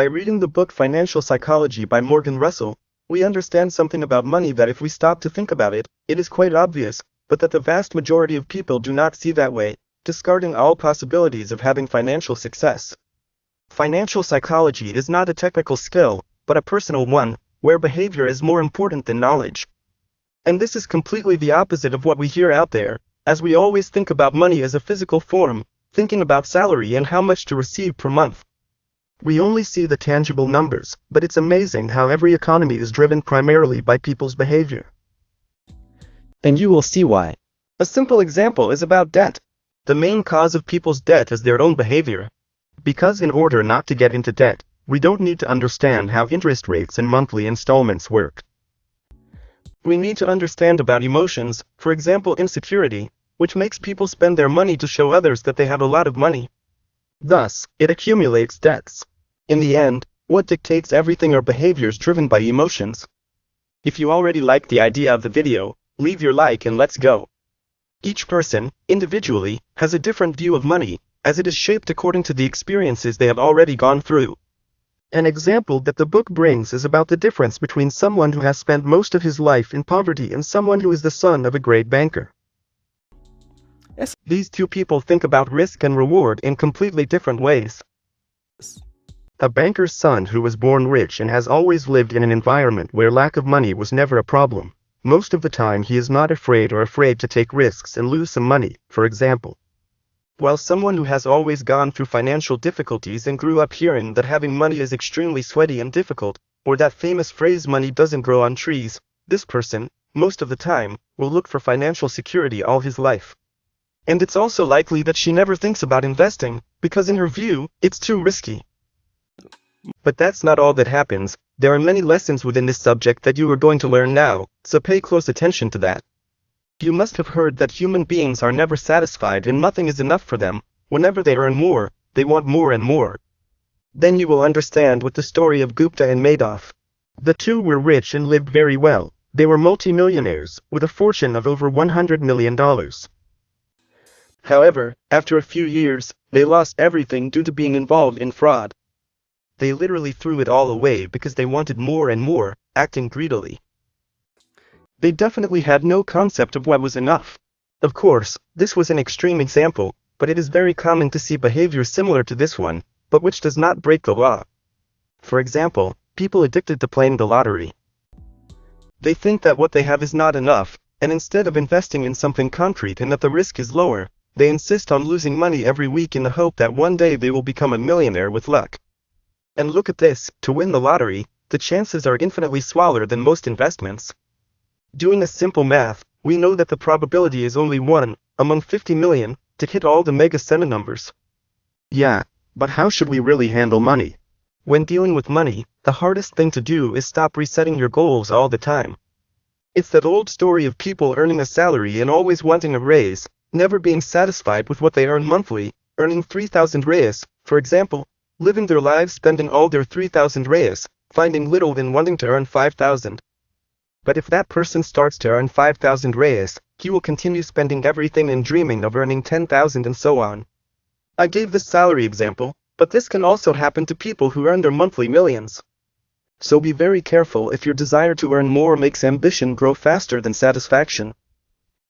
By reading the book Financial Psychology by Morgan Russell, we understand something about money that if we stop to think about it, it is quite obvious, but that the vast majority of people do not see that way, discarding all possibilities of having financial success. Financial psychology is not a technical skill, but a personal one, where behavior is more important than knowledge. And this is completely the opposite of what we hear out there, as we always think about money as a physical form, thinking about salary and how much to receive per month. We only see the tangible numbers, but it's amazing how every economy is driven primarily by people's behavior. And you will see why. A simple example is about debt. The main cause of people's debt is their own behavior. Because in order not to get into debt, we don't need to understand how interest rates and monthly installments work. We need to understand about emotions, for example insecurity, which makes people spend their money to show others that they have a lot of money. Thus, it accumulates debts. In the end, what dictates everything are behaviors driven by emotions. If you already like the idea of the video, leave your like and let's go. Each person, individually, has a different view of money, as it is shaped according to the experiences they have already gone through. An example that the book brings is about the difference between someone who has spent most of his life in poverty and someone who is the son of a great banker. Yes, these two people think about risk and reward in completely different ways. A banker's son who was born rich and has always lived in an environment where lack of money was never a problem. Most of the time he is not afraid to take risks and lose some money, for example. While someone who has always gone through financial difficulties and grew up hearing that having money is extremely sweaty and difficult, or that famous phrase money doesn't grow on trees, this person, most of the time, will look for financial security all his life. And it's also likely that she never thinks about investing, because in her view, it's too risky. But that's not all that happens. There are many lessons within this subject that you are going to learn now, so pay close attention to that. You must have heard that human beings are never satisfied and nothing is enough for them. Whenever they earn more, they want more and more. Then you will understand with the story of Gupta and Madoff. The two were rich and lived very well. They were multimillionaires, with a fortune of over $100 million. However, after a few years, they lost everything due to being involved in fraud. They literally threw it all away because they wanted more and more, acting greedily. They definitely had no concept of what was enough. Of course, this was an extreme example, but it is very common to see behavior similar to this one, but which does not break the law. For example, people addicted to playing the lottery. They think that what they have is not enough, and instead of investing in something concrete and that the risk is lower, they insist on losing money every week in the hope that one day they will become a millionaire with luck. And look at this, to win the lottery, the chances are infinitely smaller than most investments. Doing a simple math, we know that the probability is only 1, among 50 million, to hit all the mega cena numbers. Yeah, but how should we really handle money? When dealing with money, the hardest thing to do is stop resetting your goals all the time. It's that old story of people earning a salary and always wanting a raise, never being satisfied with what they earn monthly, earning 3,000 reais, for example, living their lives spending all their 3,000 reais, finding little then wanting to earn 5,000. But if that person starts to earn 5,000 reais, he will continue spending everything and dreaming of earning 10,000 and so on. I gave this salary example, but this can also happen to people who earn their monthly millions. So be very careful if your desire to earn more makes ambition grow faster than satisfaction.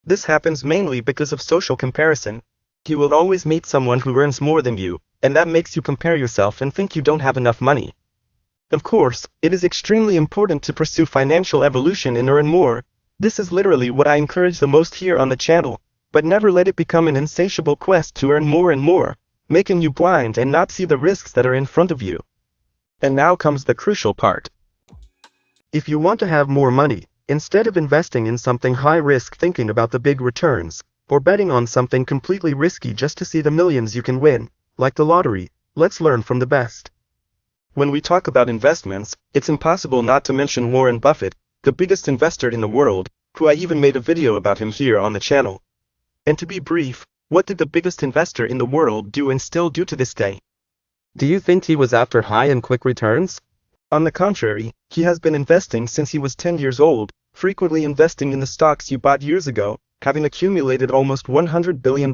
This happens mainly because of social comparison. You will always meet someone who earns more than you, and that makes you compare yourself and think you don't have enough money. Of course, it is extremely important to pursue financial evolution and earn more. This is literally what I encourage the most here on the channel, but never let it become an insatiable quest to earn more and more, making you blind and not see the risks that are in front of you. And now comes the crucial part. If you want to have more money, instead of investing in something high risk thinking about the big returns, or betting on something completely risky just to see the millions you can win, like the lottery, let's learn from the best. When we talk about investments, it's impossible not to mention Warren Buffett, the biggest investor in the world, who I even made a video about him here on the channel. And to be brief, what did the biggest investor in the world do and still do to this day? Do you think he was after high and quick returns? On the contrary, he has been investing since he was 10 years old, frequently investing in the stocks you bought years ago, having accumulated almost $100 billion.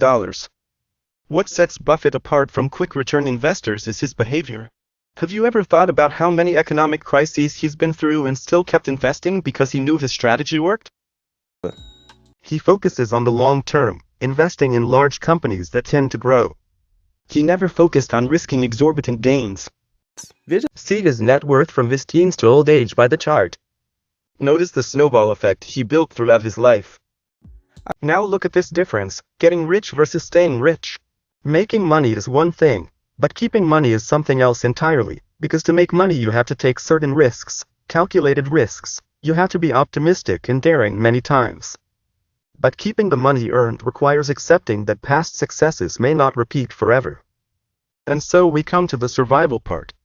What sets Buffett apart from quick return investors is his behavior. Have you ever thought about how many economic crises he's been through and still kept investing because he knew his strategy worked? He focuses on the long term, investing in large companies that tend to grow. He never focused on risking exorbitant gains. See his net worth from his teens to old age by the chart. Notice the snowball effect he built throughout his life. Now look at this difference, getting rich versus staying rich. Making money is one thing, but keeping money is something else entirely, because to make money you have to take certain risks, calculated risks. You have to be optimistic and daring many times. But keeping the money earned requires accepting that past successes may not repeat forever. And so we come to the survival part.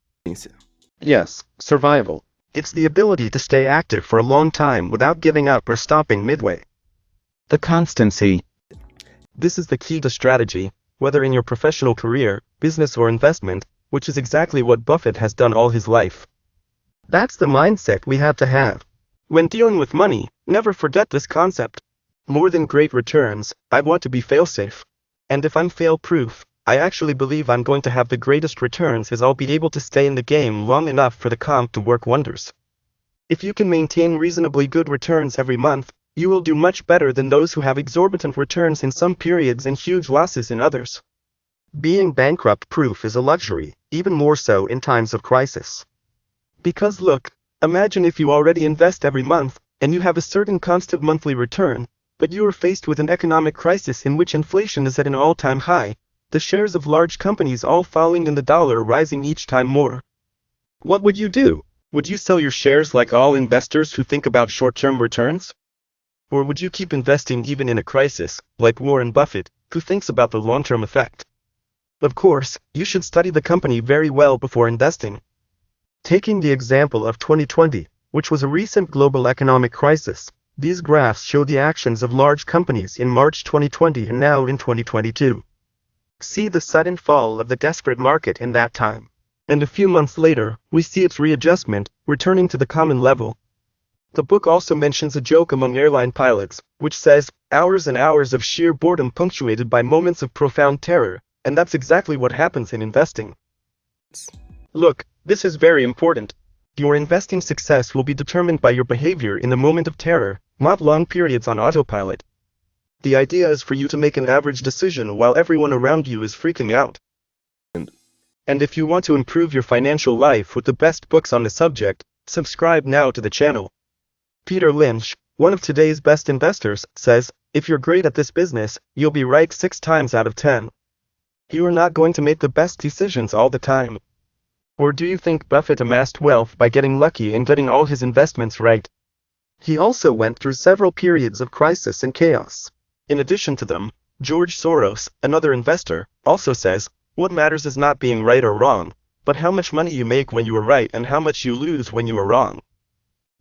Yes, survival. It's the ability to stay active for a long time without giving up or stopping midway. The constancy. This is the key to strategy, whether in your professional career, business or investment, which is exactly what Buffett has done all his life. That's the mindset we have to have. When dealing with money, never forget this concept. More than great returns, I want to be fail-safe. And if I'm fail-proof, I actually believe I'm going to have the greatest returns as I'll be able to stay in the game long enough for the comp to work wonders. If you can maintain reasonably good returns every month, you will do much better than those who have exorbitant returns in some periods and huge losses in others. Being bankrupt-proof is a luxury, even more so in times of crisis. Because look, imagine if you already invest every month, and you have a certain constant monthly return, but you are faced with an economic crisis in which inflation is at an all-time high, the shares of large companies all falling and the dollar rising each time more. What would you do? Would you sell your shares like all investors who think about short-term returns? Or would you keep investing even in a crisis, like Warren Buffett, who thinks about the long-term effect? Of course, you should study the company very well before investing. Taking the example of 2020, which was a recent global economic crisis, these graphs show the actions of large companies in March 2020 and now in 2022. See the sudden fall of the desperate market in that time. And a few months later, we see its readjustment, returning to the common level. The book also mentions a joke among airline pilots, which says, hours and hours of sheer boredom punctuated by moments of profound terror, and that's exactly what happens in investing. Look, this is very important. Your investing success will be determined by your behavior in the moment of terror, not long periods on autopilot. The idea is for you to make an average decision while everyone around you is freaking out. And if you want to improve your financial life with the best books on the subject, subscribe now to the channel. Peter Lynch, one of today's best investors, says, if you're great at this business, you'll be right 6 times out of 10. You are not going to make the best decisions all the time. Or do you think Buffett amassed wealth by getting lucky and getting all his investments right? He also went through several periods of crisis and chaos. In addition to them, George Soros, another investor, also says, what matters is not being right or wrong, but how much money you make when you are right and how much you lose when you are wrong.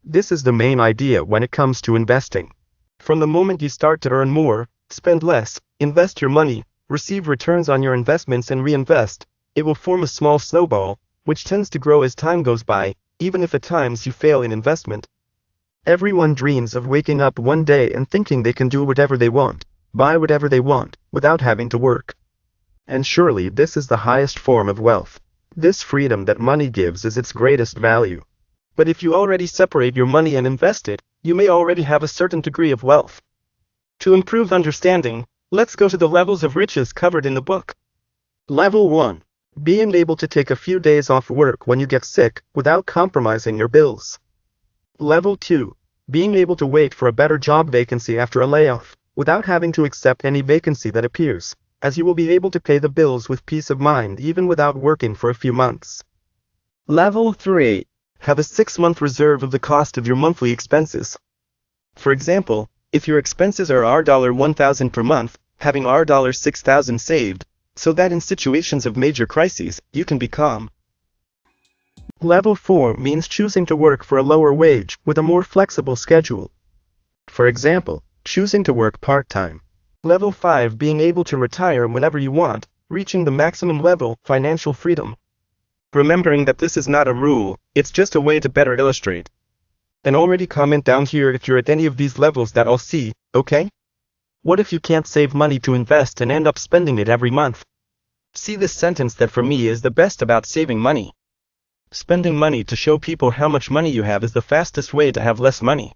This is the main idea when it comes to investing. From the moment you start to earn more, spend less, invest your money, receive returns on your investments and reinvest, it will form a small snowball, which tends to grow as time goes by, even if at times you fail in investment. Everyone dreams of waking up one day and thinking they can do whatever they want, buy whatever they want, without having to work. And surely this is the highest form of wealth. This freedom that money gives is its greatest value. But if you already separate your money and invest it, you may already have a certain degree of wealth. To improve understanding, let's go to the levels of riches covered in the book. Level 1. Being able to take a few days off work when you get sick, without compromising your bills. Level 2. Being able to wait for a better job vacancy after a layoff, without having to accept any vacancy that appears, as you will be able to pay the bills with peace of mind even without working for a few months. Level 3. Have a 6-month reserve of the cost of your monthly expenses. For example, if your expenses are $1,000 per month, having $6,000 saved, so that in situations of major crises, you can be calm. Level 4 means choosing to work for a lower wage with a more flexible schedule. For example, choosing to work part-time. Level 5 being able to retire whenever you want, reaching the maximum level, financial freedom. Remembering that this is not a rule, it's just a way to better illustrate. And already comment down here if you're at any of these levels that I'll see, okay? What if you can't save money to invest and end up spending it every month? See this sentence that for me is the best about saving money. Spending money to show people how much money you have is the fastest way to have less money.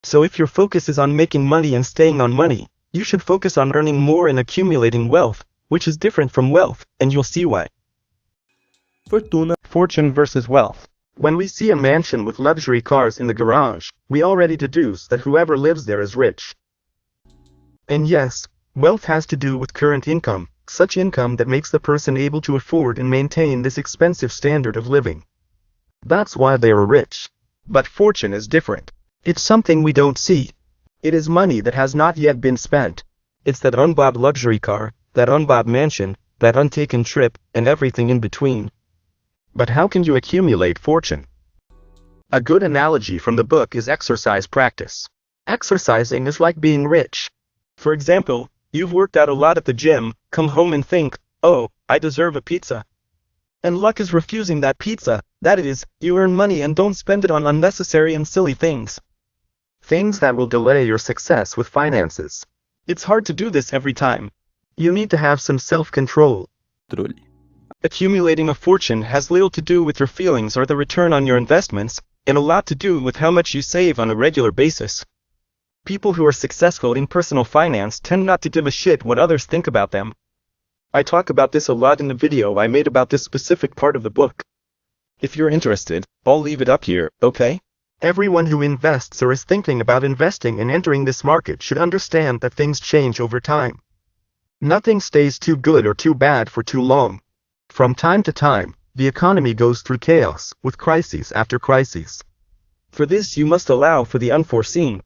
So if your focus is on making money and staying on money, you should focus on earning more and accumulating wealth, which is different from wealth, and you'll see why. Fortune versus wealth. When we see a mansion with luxury cars in the garage, we already deduce that whoever lives there is rich. And yes, wealth has to do with current income, such income that makes the person able to afford and maintain this expensive standard of living. That's why they are rich. But fortune is different. It's something we don't see. It is money that has not yet been spent. It's that unbought luxury car, that unbought mansion, that untaken trip, and everything in between. But how can you accumulate fortune? A good analogy from the book is exercise practice. Exercising is like being rich. For example, you've worked out a lot at the gym, come home and think, oh, I deserve a pizza. And luck is refusing that pizza, that is, you earn money and don't spend it on unnecessary and silly things. Things that will delay your success with finances. It's hard to do this every time. You need to have some self-control. Accumulating a fortune has little to do with your feelings or the return on your investments, and a lot to do with how much you save on a regular basis. People who are successful in personal finance tend not to give a shit what others think about them. I talk about this a lot in the video I made about this specific part of the book. If you're interested, I'll leave it up here, okay? Everyone who invests or is thinking about investing and entering this market should understand that things change over time. Nothing stays too good or too bad for too long. From time to time, the economy goes through chaos, with crises after crises. For this you must allow for the unforeseen.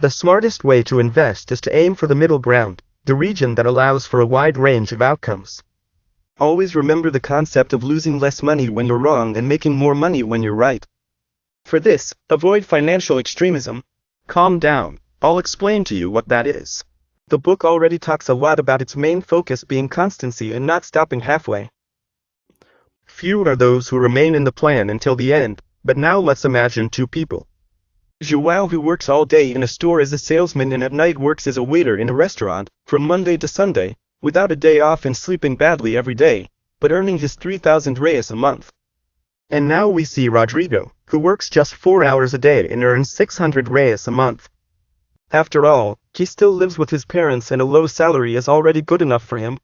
The smartest way to invest is to aim for the middle ground, the region that allows for a wide range of outcomes. Always remember the concept of losing less money when you're wrong and making more money when you're right. For this, avoid financial extremism. Calm down, I'll explain to you what that is. The book already talks a lot about its main focus being constancy and not stopping halfway. Few are those who remain in the plan until the end, but now let's imagine two people. Joao, who works all day in a store as a salesman and at night works as a waiter in a restaurant, from Monday to Sunday, without a day off and sleeping badly every day, but earning his 3,000 reais a month. And now we see Rodrigo, who works just 4 hours a day and earns 600 reais a month. After all, he still lives with his parents and a low salary is already good enough for him.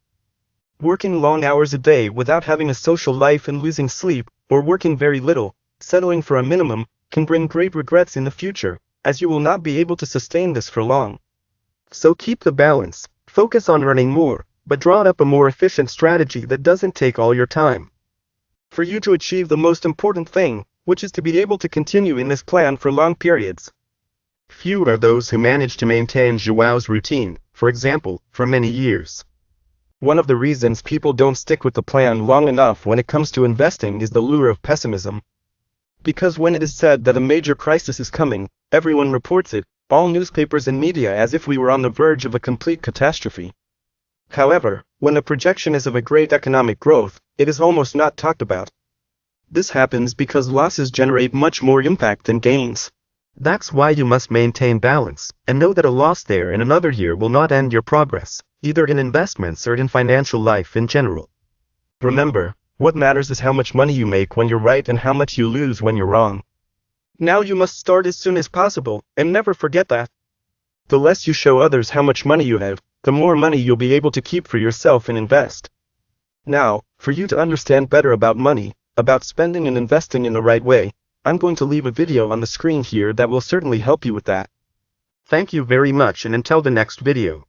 Working long hours a day without having a social life and losing sleep, or working very little, settling for a minimum, can bring great regrets in the future, as you will not be able to sustain this for long. So keep the balance, focus on earning more, but draw up a more efficient strategy that doesn't take all your time. For you to achieve the most important thing, which is to be able to continue in this plan for long periods. Few are those who manage to maintain Joao's routine, for example, for many years. One of the reasons people don't stick with the plan long enough when it comes to investing is the lure of pessimism. Because when it is said that a major crisis is coming, everyone reports it, all newspapers and media, as if we were on the verge of a complete catastrophe. However, when a projection is of a great economic growth, it is almost not talked about. This happens because losses generate much more impact than gains. That's why you must maintain balance, and know that a loss there in another year will not end your progress, either in investments or in financial life in general. Remember, what matters is how much money you make when you're right and how much you lose when you're wrong. Now you must start as soon as possible, and never forget that. The less you show others how much money you have, the more money you'll be able to keep for yourself and invest. Now, for you to understand better about money, about spending and investing in the right way, I'm going to leave a video on the screen here that will certainly help you with that. Thank you very much, and until the next video.